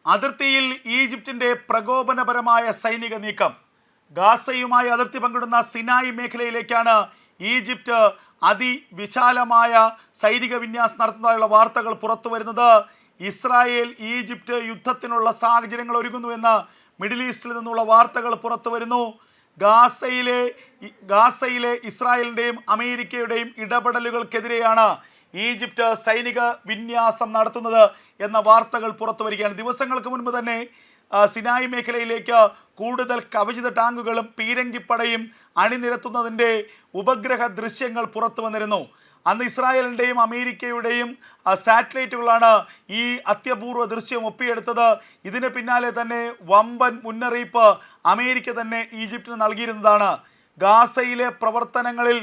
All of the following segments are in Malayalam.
അതിർത്തിയിൽ ഈജിപ്തിന്റെ പ്രകോപനപരമായ സൈനിക നീക്കം. ഗാസയുമായി അതിർത്തി പങ്കിടുന്ന സിനായി മേഖലയിലേക്കാണ് ഈജിപ്റ്റ് അതിവിശാലമായ സൈനിക വിന്യാസം നടത്തുന്നതായുള്ള വാർത്തകൾ പുറത്തു വരുന്നത്. ഇസ്രായേൽ ഈജിപ്റ്റ് യുദ്ധത്തിനുള്ള സാഹചര്യങ്ങൾ ഒരുങ്ങുന്നുവെന്ന് മിഡിൽ ഈസ്റ്റിൽ നിന്നുള്ള വാർത്തകൾ പുറത്തു വരുന്നു. ഗാസയിലെ ഇസ്രായേലിൻ്റെയും അമേരിക്കയുടെയും ഇടപെടലുകൾക്കെതിരെയാണ് ഈജിപ്റ്റ് സൈനിക വിന്യാസം നടത്തുന്നത് എന്ന വാർത്തകൾ പുറത്തു വരികയാണ്. ദിവസങ്ങൾക്ക് മുൻപ് തന്നെ സിനായി മേഖലയിലേക്ക് കൂടുതൽ കവചിത ടാങ്കുകളും പീരങ്കിപ്പടയും അണിനിരത്തുന്നതിൻ്റെ ഉപഗ്രഹ ദൃശ്യങ്ങൾ പുറത്തു വന്നിരുന്നു. അന്ന് ഇസ്രായേലിൻ്റെയും അമേരിക്കയുടെയും സാറ്റലൈറ്റുകളാണ് ഈ അത്യപൂർവ ദൃശ്യം ഒപ്പിയെടുത്തത്. ഇതിന് പിന്നാലെ തന്നെ വമ്പൻ മുന്നറിയിപ്പ് അമേരിക്ക തന്നെ ഈജിപ്തിന് നൽകിയിരുന്നതാണ്. ഗാസയിലെ പ്രവർത്തനങ്ങളിൽ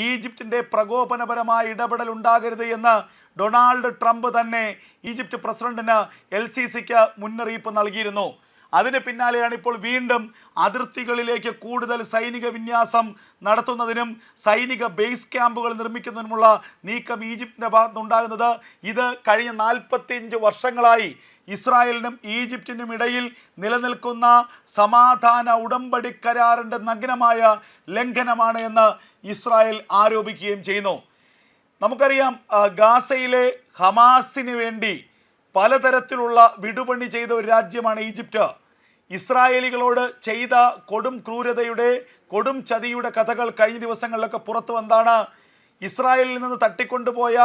ഈജിപ്തിൻ്റെ പ്രകോപനപരമായ ഇടപെടൽ ഉണ്ടാകരുത് എന്ന് ഡൊണാൾഡ് ട്രംപ് തന്നെ ഈജിപ്റ്റ് പ്രസിഡന്റിന് LCCക്ക് മുന്നറിയിപ്പ് നൽകിയിരുന്നു. അതിന് പിന്നാലെയാണ് ഇപ്പോൾ വീണ്ടും അതിർത്തികളിലേക്ക് കൂടുതൽ സൈനിക വിന്യാസം നടത്തുന്നതിനും സൈനിക ബേസ് ക്യാമ്പുകൾ നിർമ്മിക്കുന്നതിനുമുള്ള നീക്കം ഈജിപ്തിൻ്റെ ഭാഗത്തുനിന്നുണ്ടാകുന്നത്. ഇത് കഴിഞ്ഞ 45 വർഷങ്ങളായി ഇസ്രായേലിനും ഈജിപ്തിനും ഇടയിൽ നിലനിൽക്കുന്ന സമാധാന ഉടമ്പടി കരാറിൻ്റെ നഗ്നമായ ലംഘനമാണ് എന്ന് ഇസ്രായേൽ ആരോപിക്കുകയും ചെയ്യുന്നു. നമുക്കറിയാം, ഗാസയിലെ ഹമാസിന് വേണ്ടി പലതരത്തിലുള്ള വിടുപണി ചെയ്ത ഒരു രാജ്യമാണ് ഈജിപ്റ്റ്. ഇസ്രായേലികളോട് ചെയ്ത കൊടും ക്രൂരതയുടെ കൊടും ചതിയുടെ കഥകൾ കഴിഞ്ഞ ദിവസങ്ങളിലൊക്കെ പുറത്തു വന്നതാണ്. ഇസ്രായേലിൽ നിന്ന് തട്ടിക്കൊണ്ടുപോയ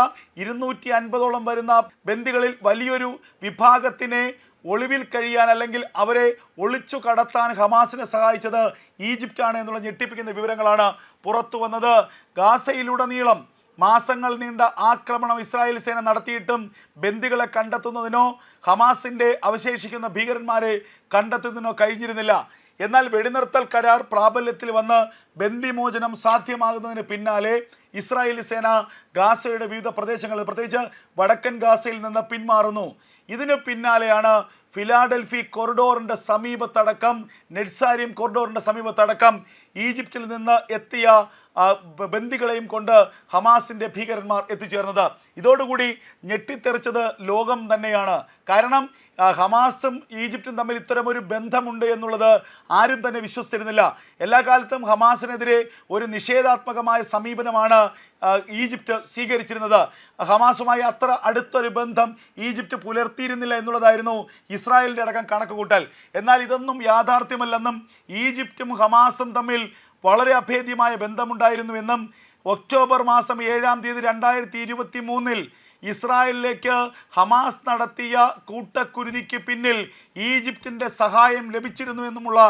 250ഓളം വരുന്ന ബന്ദികളിൽ വലിയൊരു വിഭാഗത്തിനെ ഒളിവിൽ കഴിയാൻ അല്ലെങ്കിൽ അവരെ ഒളിച്ചു കടത്താൻ ഹമാസിനെ സഹായിച്ചത് ഈജിപ്റ്റാണ് എന്നുള്ള ഞെട്ടിപ്പിക്കുന്ന വിവരങ്ങളാണ് പുറത്തു വന്നത്. ഗാസയിലുടനീളം മാസങ്ങൾ നീണ്ട ആക്രമണം ഇസ്രായേൽ സേന നടത്തിയിട്ടും ബന്ദികളെ കണ്ടെത്തുന്നതിനോ ഹമാസിൻ്റെ അവശേഷിക്കുന്ന ഭീകരന്മാരെ കണ്ടെത്തുന്നതിനോ കഴിഞ്ഞിരുന്നില്ല. എന്നാൽ വെടിനിർത്തൽ കരാർ പ്രാബല്യത്തിൽ വന്ന് ബന്ദിമോചനം സാധ്യമാകുന്നതിന് പിന്നാലെ ഇസ്രായേലി സേന ഗാസയുടെ വിവിധ പ്രദേശങ്ങളിൽ പ്രത്യേകിച്ച് വടക്കൻ ഗാസയിൽ നിന്ന് പിന്മാറുന്നു. ഇതിന് പിന്നാലെയാണ് ഫിലാഡൽഫി കൊറിഡോറിൻ്റെ സമീപത്തടക്കം നെറ്റ്സാരിയം കൊറിഡോറിൻ്റെ സമീപത്തടക്കം ഈജിപ്തിൽ നിന്ന് എത്തിയ ബന്ദികളെയും കൊണ്ട് ഹമാസിൻ്റെ ഭീകരന്മാർ എത്തിച്ചേർന്നത്. ഇതോടുകൂടി ഞെട്ടിത്തെറിച്ചത് ലോകം തന്നെയാണ്. കാരണം ഹമാസും ഈജിപ്തും തമ്മിൽ ഇത്തരമൊരു ബന്ധമുണ്ട് എന്നുള്ളത് ആരും തന്നെ വിശ്വസിച്ചിരുന്നില്ല. എല്ലാ കാലത്തും ഹമാസിനെതിരെ ഒരു നിഷേധാത്മകമായ സമീപനമാണ് ഈജിപ്റ്റ് സ്വീകരിച്ചിരുന്നത്. ഹമാസുമായി അത്ര അടുത്തൊരു ബന്ധം ഈജിപ്റ്റ് പുലർത്തിയിരുന്നില്ല എന്നുള്ളതായിരുന്നു ഇസ്രായേലിൻ്റെ അടക്കം കണക്കുകൂട്ടൽ. എന്നാൽ ഇതൊന്നും യാഥാർത്ഥ്യമല്ലെന്നും ഈജിപ്റ്റും ഹമാസും തമ്മിൽ വളരെ അഭേദ്യമായ ബന്ധമുണ്ടായിരുന്നുവെന്നും ഒക്ടോബർ മാസം 7-ാം തീയതി 2023 ഇസ്രായേലിലേക്ക് ഹമാസ് നടത്തിയ കൂട്ടക്കുരുതിക്ക് പിന്നിൽ ഈജിപ്തിൻ്റെ സഹായം ലഭിച്ചിരുന്നുവെന്നുമുള്ള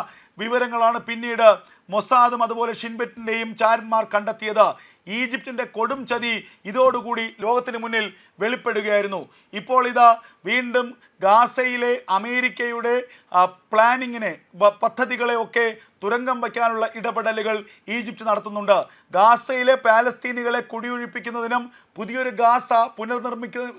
വിവരങ്ങളാണ് പിന്നീട് മൊസാദും അതുപോലെ ഷിൻബെറ്റിൻ്റെയും ചാരന്മാർ കണ്ടെത്തിയത്. ഈജിപ്തിൻ്റെ കൊടും ചതി ഇതോടുകൂടി ലോകത്തിന് മുന്നിൽ വെളിപ്പെടുകയായിരുന്നു. ഇപ്പോൾ ഇതാ വീണ്ടും ഗാസയിലെ അമേരിക്കയുടെ പ്ലാനിങ്ങിനെ പദ്ധതികളെ ഒക്കെ തുരങ്കം വയ്ക്കാനുള്ള ഇടപെടലുകൾ ഈജിപ്റ്റ് നടത്തുന്നുണ്ട്. ഗാസയിലെ പാലസ്തീനികളെ കുടിയൊഴിപ്പിക്കുന്നതിനും പുതിയൊരു ഗാസ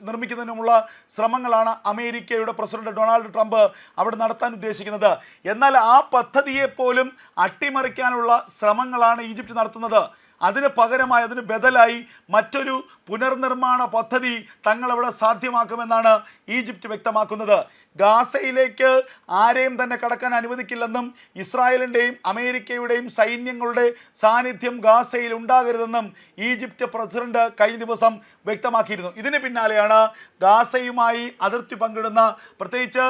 നിർമ്മിക്കുന്നതിനുമുള്ള ശ്രമങ്ങളാണ് അമേരിക്കയുടെ പ്രസിഡന്റ് ഡൊണാൾഡ് ട്രംപ് അവിടെ നടത്താൻ ഉദ്ദേശിക്കുന്നത്. എന്നാൽ ആ പദ്ധതിയെ പോലും അട്ടിമറിക്കാനുള്ള ശ്രമങ്ങളാണ് ഈജിപ്റ്റ് നടത്തുന്നത്. അതിന് പകരമായി അതിന് ബദലായി മറ്റൊരു പുനർനിർമ്മാണ പദ്ധതി തങ്ങളവിടെ സാധ്യമാക്കുമെന്നാണ് ഈജിപ്റ്റ് വ്യക്തമാക്കുന്നത്. ഗാസയിലേക്ക് ആരെയും തന്നെ കടക്കാൻ അനുവദിക്കില്ലെന്നും ഇസ്രായേലിൻ്റെയും അമേരിക്കയുടെയും സൈന്യങ്ങളുടെ സാന്നിധ്യം ഗാസയിൽ ഉണ്ടാകരുതെന്നും ഈജിപ്റ്റ് പ്രസിഡന്റ് കഴിഞ്ഞ ദിവസം വ്യക്തമാക്കിയിരുന്നു. ഇതിന് പിന്നാലെയാണ് ഗാസയുമായി അതിർത്തി പങ്കിടുന്ന പ്രത്യേകിച്ച്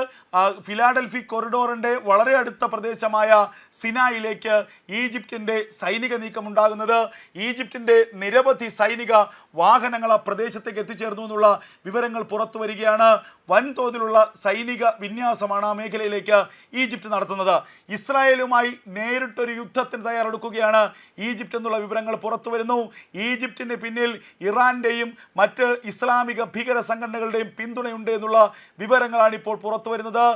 ഫിലാഡൽഫി കൊറിഡോറിൻ്റെ വളരെ അടുത്ത പ്രദേശമായ സിനായിലേക്ക് ഈജിപ്തിൻ്റെ സൈനിക നീക്കം ഉണ്ടാകുന്നത്. ഈജിപ്തിൻ്റെ നിരവധി സൈനിക വാഹനങ്ങൾ ആ പ്രദേശത്തേക്ക് എത്തിച്ചേർന്നു എന്നുള്ള വിവരങ്ങൾ പുറത്തു വരികയാണ്. വൻതോതിലുള്ള സൈനിക വിന്യാസമാണ് ആ മേഖലയിലേക്ക് ഈജിപ്റ്റ് നടത്തുന്നത്. ഇസ്രായേലുമായി നേരിട്ടൊരു യുദ്ധത്തിന് തയ്യാറെടുക്കുകയാണ് ഈജിപ്റ്റ് എന്നുള്ള വിവരങ്ങൾ പുറത്തു വരുന്നു. ഈജിപ്തിന് പിന്നിൽ ഇറാൻ്റെയും മറ്റ് ഇസ്ലാമിക ഭീകര സംഘടനകളുടെയും പിന്തുണയുണ്ട് എന്നുള്ള വിവരങ്ങളാണ് ഇപ്പോൾ പുറത്തു വരുന്നത്.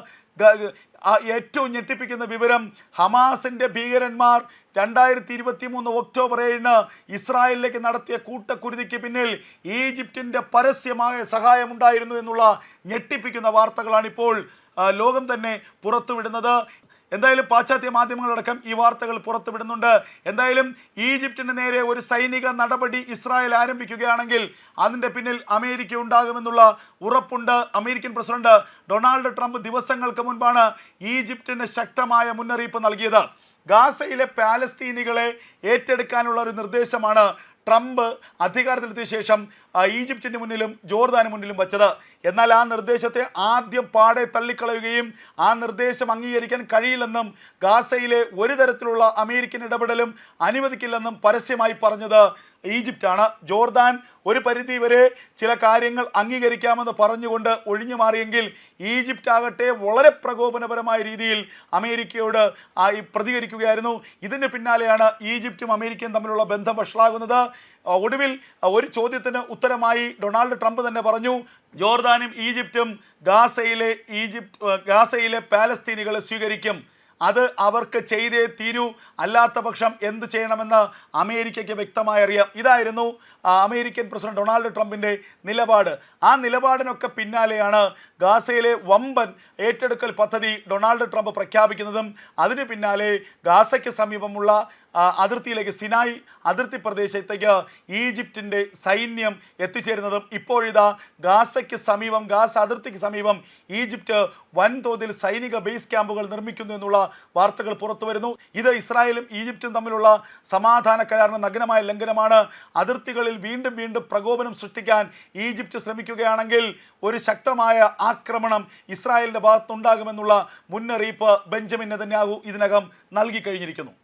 ഏറ്റവും ഞെട്ടിപ്പിക്കുന്ന വിവരം, ഹമാസിൻ്റെ ഭീകരന്മാർ 2023 ഒക്ടോബർ 7-ന് ഇസ്രായേലിലേക്ക് നടത്തിയ കൂട്ടക്കുരുതിക്ക് പിന്നിൽ ഈജിപ്തിൻ്റെ പരസ്യമായ സഹായമുണ്ടായിരുന്നു എന്നുള്ള ഞെട്ടിപ്പിക്കുന്ന വാർത്തകളാണിപ്പോൾ ലോകം തന്നെ പുറത്തുവിടുന്നത്. എന്തായാലും പാശ്ചാത്യ മാധ്യമങ്ങളടക്കം ഈ വാർത്തകൾ പുറത്തുവിടുന്നുണ്ട്. എന്തായാലും ഈജിപ്തിന് നേരെ ഒരു സൈനിക നടപടി ഇസ്രായേൽ ആരംഭിക്കുകയാണെങ്കിൽ അതിൻ്റെ പിന്നിൽ അമേരിക്ക ഉണ്ടാകുമെന്നുള്ള ഉറപ്പുണ്ട്. അമേരിക്കൻ പ്രസിഡന്റ് ഡൊണാൾഡ് ട്രംപ് ദിവസങ്ങൾക്ക് മുൻപാണ് ഈജിപ്തിന് ശക്തമായ മുന്നറിയിപ്പ് നൽകിയത്. ഗാസയിലെ പാലസ്തീനികളെ ഏറ്റെടുക്കാനുള്ള ഒരു നിർദ്ദേശമാണ് ട്രംപ് അധികാരത്തിലെത്തിയ ശേഷം ഈജിപ്തിന് മുന്നിലും ജോർദാന് മുന്നിലും വച്ചത്. എന്നാൽ ആ നിർദ്ദേശത്തെ ആദ്യം പാടെ തള്ളിക്കളയുകയും ആ നിർദ്ദേശം അംഗീകരിക്കാൻ കഴിയില്ലെന്നും ഗാസയിലെ ഒരു തരത്തിലുള്ള അമേരിക്കൻ ഇടപെടലും അനുവദിക്കില്ലെന്നും പരസ്യമായി പറഞ്ഞത് ഈജിപ്റ്റാണ്. ജോർദാൻ ഒരു പരിധി വരെ ചില കാര്യങ്ങൾ അംഗീകരിക്കാമെന്ന് പറഞ്ഞുകൊണ്ട് ഒഴിഞ്ഞു മാറിയെങ്കിൽ ഈജിപ്റ്റ് ആകട്ടെ വളരെ പ്രകോപനപരമായ രീതിയിൽ അമേരിക്കയോട് പ്രതികരിക്കുകയായിരുന്നു. ഇതിന് പിന്നാലെയാണ് ഈജിപ്റ്റും അമേരിക്കയും തമ്മിലുള്ള ബന്ധം വഷളാകുന്നത്. ഒടുവിൽ ഒരു ചോദ്യത്തിന് ഉത്തരമായി ഡൊണാൾഡ് ട്രംപ് തന്നെ പറഞ്ഞു, ജോർദാനും ഈജിപ്റ്റും ഗാസയിലെ പാലസ്തീനികളെ സ്വീകരിക്കും, അത് അവർക്ക് ചെയ്തേ തീരൂ, അല്ലാത്ത പക്ഷം എന്തു ചെയ്യണമെന്ന് അമേരിക്കയ്ക്ക് വ്യക്തമായി അറിയാം. ഇതായിരുന്നു അമേരിക്കൻ പ്രസിഡന്റ് ഡൊണാൾഡ് ട്രംപിൻ്റെ നിലപാട്. ആ നിലപാടിനൊക്കെ പിന്നാലെയാണ് ഗാസയിലെ വമ്പൻ ഏറ്റെടുക്കൽ പദ്ധതി ഡൊണാൾഡ് ട്രംപ് പ്രഖ്യാപിക്കുന്നതും അതിന് പിന്നാലെ ഗാസയ്ക്ക് സമീപമുള്ള അതിർത്തിയിലേക്ക്, സിനായ് അതിർത്തി പ്രദേശത്തേക്ക് ഈജിപ്തിൻ്റെ സൈന്യം എത്തിച്ചേരുന്നതും ഇപ്പോഴിതാ ഗാസയ്ക്ക് സമീപം, ഗാസ അതിർത്തിക്ക് സമീപം ഈജിപ്റ്റ് വൻതോതിൽ സൈനിക ബേസ് ക്യാമ്പുകൾ നിർമ്മിക്കുന്നു എന്നുള്ള വാർത്തകൾ പുറത്തു വരുന്നു. ഇത് ഇസ്രായേലും ഈജിപ്തും തമ്മിലുള്ള സമാധാന കരാറിന് നഗ്നമായ ലംഘനമാണ്. അതിർത്തികളിൽ വീണ്ടും വീണ്ടും പ്രകോപനം സൃഷ്ടിക്കാൻ ഈജിപ്റ്റ് ശ്രമിക്കുകയാണെങ്കിൽ ഒരു ശക്തമായ ആക്രമണം ഇസ്രായേലിൻ്റെ ഭാഗത്തുണ്ടാകുമെന്നുള്ള മുന്നറിയിപ്പ് ബെഞ്ചമിൻ നെതന്യാഹു ഇതിനകം നൽകി കഴിഞ്ഞിരിക്കുന്നു.